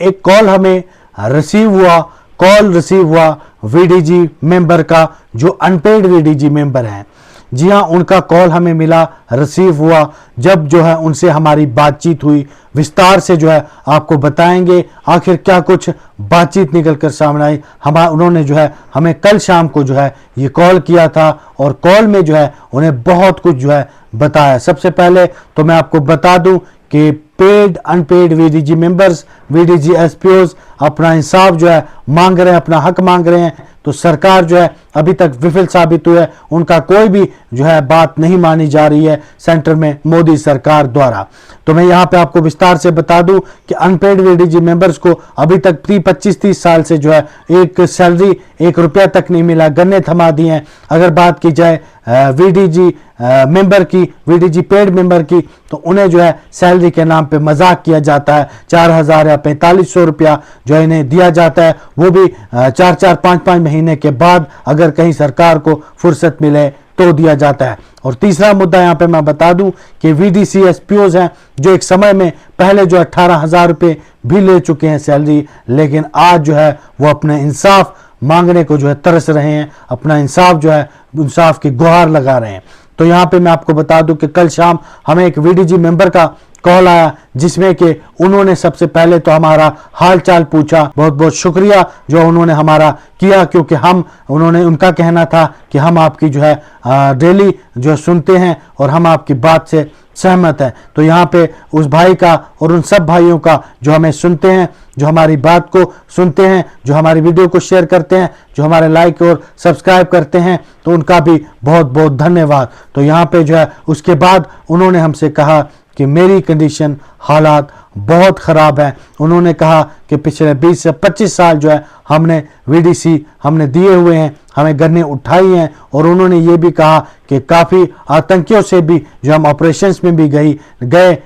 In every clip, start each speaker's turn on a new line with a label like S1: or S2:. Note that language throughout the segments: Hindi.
S1: एक कॉल हमें रिसीव हुआ वीडीजी मेंबर का, जो अनपेड वीडीजी मेंबर हैं। जी हाँ, उनका कॉल हमें मिला, रिसीव हुआ। जब जो है उनसे हमारी बातचीत हुई, विस्तार से जो है आपको बताएंगे आखिर क्या कुछ बातचीत निकल कर सामने आई। उन्होंने जो है हमें कल शाम को जो है ये कॉल किया था और कॉल में जो है उन्हें बहुत कुछ जो है बताया। सबसे पहले तो मैं आपको बता दूं कि paid unpaid VDG members, VDG SPOs अपना इंसाफ जो है मांग रहे हैं, अपना हक मांग रहे हैं। तो सरकार जो है अभी तक विफल साबित हुई है, उनका कोई भी जो है बात नहीं मानी जा रही है सेंटर में मोदी सरकार द्वारा। तो मैं यहाँ पे आपको विस्तार से बता दूं कि अनपेड वीडीजी मेंबर्स को अभी तक 25-30 साल से जो है एक सैलरी, 1 रुपया तक नहीं मिला, गन्ने थमा दिए हैं। अगर बात की जाए वीडीजी मेंबर की, वीडीजी पेड मेंबर की, तो उन्हें जो है सैलरी के नाम पे मजाक किया जाता है। 4,000 या 4,500 रुपया जो इन्हें दिया जाता है, वो भी 4-4, 5-5 महीने के बाद अगर कहीं सरकार को फुर्सत मिले तो दिया जाता है। और तीसरा मुद्दा यहाँ पे मैं बता दूं कि वीडीसी एसपीओज हैं जो एक समय में पहले जो 18,000 रुपये भी ले चुके हैं सैलरी, लेकिन आज जो है वो अपने इंसाफ मांगने को जो है तरस रहे हैं, अपना इंसाफ जो है इंसाफ की गुहार लगा रहे हैं। तो यहाँ पे मैं आपको बता दूं कि कल शाम हमें एक वीडीजी मेंबर का कॉल आया, जिसमें कि उन्होंने सबसे पहले तो हमारा हाल चाल पूछा। बहुत बहुत शुक्रिया जो उन्होंने हमारा किया, क्योंकि उनका कहना था कि हम आपकी जो है डेली जो सुनते हैं और हम आपकी बात से सहमत हैं। तो यहाँ पे उस भाई का और उन सब भाइयों का जो हमें सुनते हैं, जो हमारी बात को सुनते हैं, जो हमारी वीडियो को शेयर करते हैं, जो हमारे लाइक और सब्सक्राइब करते हैं, तो उनका भी बहुत बहुत धन्यवाद। तो यहाँ पे जो है उसके बाद उन्होंने हमसे कहा कि मेरी कंडीशन, हालात बहुत ख़राब है। उन्होंने कहा कि पिछले 20 से 25 साल जो है हमने वीडीसी हमने दिए हुए हैं, हमें गन्ने उठाई हैं। और उन्होंने ये भी कहा कि काफ़ी आतंकियों से भी जो हम ऑपरेशंस में भी गए,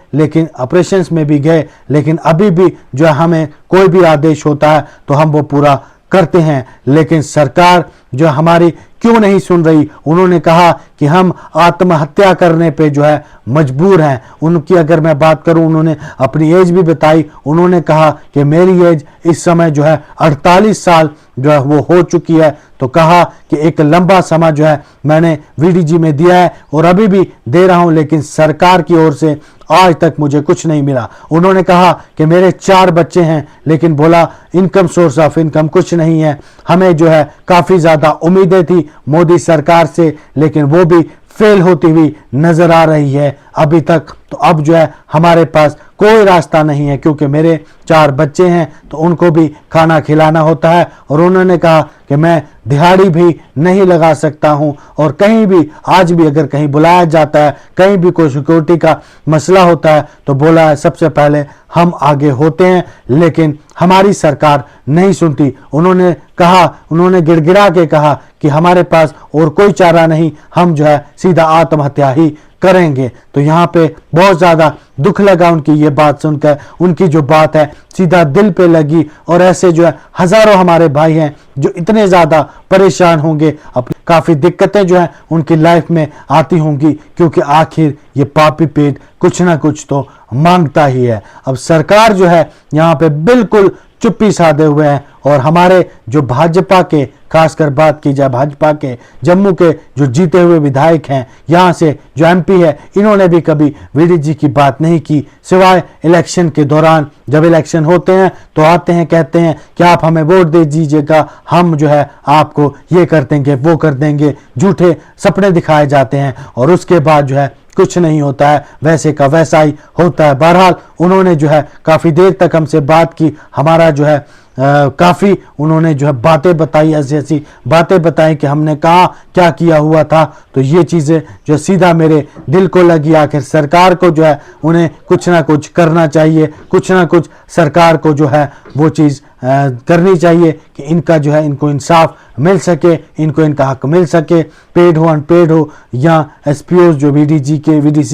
S1: लेकिन अभी भी जो है हमें कोई भी आदेश होता है तो हम वो पूरा करते हैं, लेकिन सरकार जो हमारी क्यों नहीं सुन रही। उन्होंने कहा कि हम आत्महत्या करने पे जो है मजबूर हैं। उनकी अगर मैं बात करूं, उन्होंने अपनी एज भी बताई। उन्होंने कहा कि मेरी एज इस समय जो है 48 साल जो है वो हो चुकी है। तो कहा कि एक लंबा समय जो है मैंने वीडीजी में दिया है और अभी भी दे रहा हूं, लेकिन सरकार की ओर से आज तक मुझे कुछ नहीं मिला। उन्होंने कहा कि मेरे 4 बच्चे हैं, लेकिन बोला इनकम, सोर्स ऑफ इनकम कुछ नहीं है। हमें जो है काफ़ी ज़्यादा उम्मीदें थी मोदी सरकार से, लेकिन वो भी फेल होती हुई नजर आ रही है अभी तक। तो अब जो है हमारे पास कोई रास्ता नहीं है, क्योंकि मेरे 4 बच्चे हैं तो उनको भी खाना खिलाना होता है। और उन्होंने कहा कि मैं दिहाड़ी भी नहीं लगा सकता हूं, और कहीं भी आज भी अगर कहीं बुलाया जाता है, कहीं भी कोई सिक्योरिटी का मसला होता है, तो बोला है सबसे पहले हम आगे होते हैं, लेकिन हमारी सरकार नहीं सुनती। उन्होंने गिड़गिड़ा के कहा कि हमारे पास और कोई चारा नहीं, हम जो है सीधा आत्महत्या ही करेंगे। तो यहाँ पे बहुत ज़्यादा दुख लगा उनकी ये बात सुनकर। उनकी जो बात है सीधा दिल पे लगी। और ऐसे जो है हज़ारों हमारे भाई हैं जो इतने ज़्यादा परेशान होंगे, अपनी काफ़ी दिक्कतें जो है उनकी लाइफ में आती होंगी, क्योंकि आखिर ये पापी पेट कुछ ना कुछ तो मांगता ही है। अब सरकार जो है यहाँ पे बिल्कुल चुप्पी साधे हुए हैं। और हमारे जो भाजपा के, खासकर बात की जाए भाजपा के जम्मू के जो जीते हुए विधायक हैं, यहाँ से जो एमपी है, इन्होंने भी कभी वीडीजी की बात नहीं की, सिवाय इलेक्शन के दौरान। जब इलेक्शन होते हैं तो आते हैं, कहते हैं कि आप हमें वोट दे दीजिएगा, हम जो है आपको ये कर देंगे, वो कर देंगे। झूठे सपने दिखाए जाते हैं और उसके बाद जो है कुछ नहीं होता है, वैसे का वैसा ही होता है। बहरहाल उन्होंने जो है काफ़ी देर तक हमसे बात की, हमारा जो है काफ़ी उन्होंने जो है बातें बताई, ऐसी ऐसी बातें बताई कि हमने कहा क्या किया हुआ था। तो ये चीज़ें जो सीधा मेरे दिल को लगी। आखिर सरकार को जो है उन्हें कुछ ना कुछ करना चाहिए, कुछ ना कुछ सरकार को जो है वो चीज़ करनी चाहिए कि इनका जो है इनको इंसाफ मिल सके, इनको इनका हक मिल सके, पेड हो अनपेड हो, या एसपीओ जो वीडीसी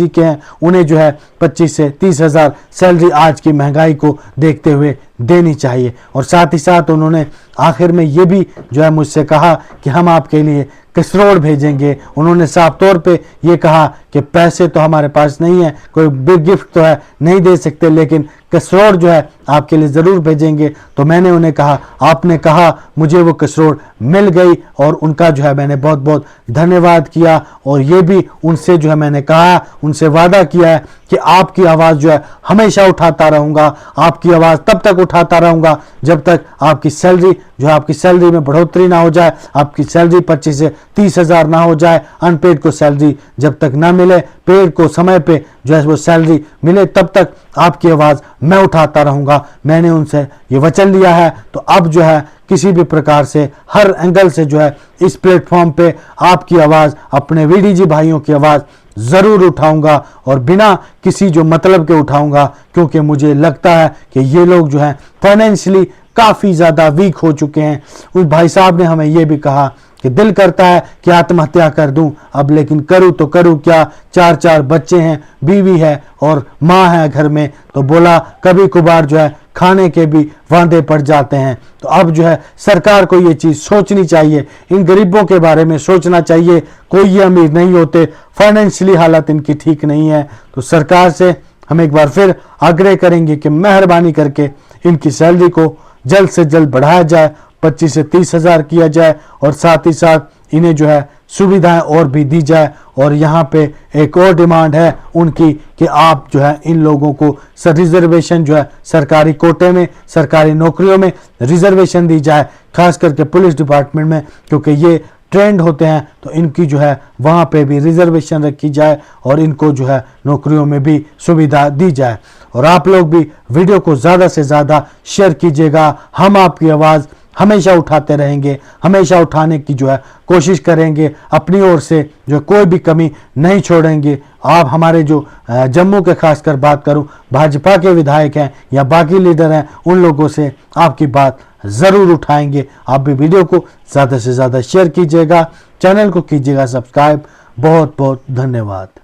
S1: के हैं उन्हें जो है 25 से 30 हज़ार सैलरी आज की महंगाई को देखते हुए देनी चाहिए। और साथ ही साथ उन्होंने आखिर में ये भी जो है मुझसे कहा कि हम आपके लिए कसरोड़ भेजेंगे। उन्होंने साफ तौर पे ये कहा कि पैसे तो हमारे पास नहीं है, कोई बिग गिफ्ट तो है नहीं दे सकते, लेकिन कसरोड़ जो है आपके लिए ज़रूर भेजेंगे। तो मैंने उन्हें कहा, आपने कहा, मुझे वो कसरोड़ मिल गई और उनका जो है मैंने बहुत बहुत धन्यवाद किया। और ये भी उनसे जो है मैंने कहा, उनसे वादा किया है कि आपकी आवाज़ जो है हमेशा उठाता रहूँगा, आपकी आवाज़ तब तक उठाता रहूँगा जब तक आपकी सैलरी जो है, आपकी सैलरी में बढ़ोतरी ना हो जाए, आपकी सैलरी 25 से 30 हज़ार ना हो जाए, अनपेड को सैलरी जब तक ना मिले, पेड को समय पे जो है वो सैलरी मिले, तब तक आपकी आवाज़ मैं उठाता रहूँगा। मैंने उनसे ये वचन लिया है। तो अब जो है किसी भी प्रकार से, हर एंगल से जो है इस प्लेटफॉर्म पे आपकी आवाज़, अपने वीडीजी भाइयों की आवाज़ ज़रूर उठाऊंगा, और बिना किसी जो मतलब के उठाऊंगा, क्योंकि मुझे लगता है कि ये लोग जो हैं फाइनेंशियली काफ़ी ज़्यादा वीक हो चुके हैं। उस भाई साहब ने हमें ये भी कहा कि दिल करता है कि आत्महत्या कर दूं, अब लेकिन करूं तो करूं क्या, 4 बच्चे हैं, बीवी है और माँ है घर में। तो बोला कभी कभार जो है खाने के भी वांदे पड़ जाते हैं। तो अब जो है सरकार को ये चीज़ सोचनी चाहिए, इन गरीबों के बारे में सोचना चाहिए। कोई ये अमीर नहीं होते, फाइनेंशियली हालत इनकी ठीक नहीं है। तो सरकार से हम एक बार फिर आग्रह करेंगे कि मेहरबानी करके इनकी सैलरी को जल्द से जल्द बढ़ाया जाए, 25 से 30 हज़ार किया जाए, और साथ ही साथ इन्हें जो है सुविधाएं और भी दी जाए। और यहाँ पे एक और डिमांड है उनकी कि आप जो है इन लोगों को रिजर्वेशन जो है सरकारी कोटे में, सरकारी नौकरियों में रिजर्वेशन दी जाए, खास करके पुलिस डिपार्टमेंट में, क्योंकि ये ट्रेंड होते हैं। तो इनकी जो है वहाँ पे भी रिजर्वेशन रखी जाए और इनको जो है नौकरियों में भी सुविधा दी जाए। और आप लोग भी वीडियो को ज़्यादा से ज़्यादा शेयर कीजिएगा। हम आपकी आवाज़ हमेशा उठाते रहेंगे, हमेशा उठाने की जो है कोशिश करेंगे, अपनी ओर से जो कोई भी कमी नहीं छोड़ेंगे। आप हमारे जो जम्मू के खासकर बात करूं, भाजपा के विधायक हैं या बाकी लीडर हैं, उन लोगों से आपकी बात ज़रूर उठाएंगे। आप भी वीडियो को ज़्यादा से ज़्यादा शेयर कीजिएगा, चैनल को कीजिएगा सब्सक्राइब। बहुत बहुत धन्यवाद।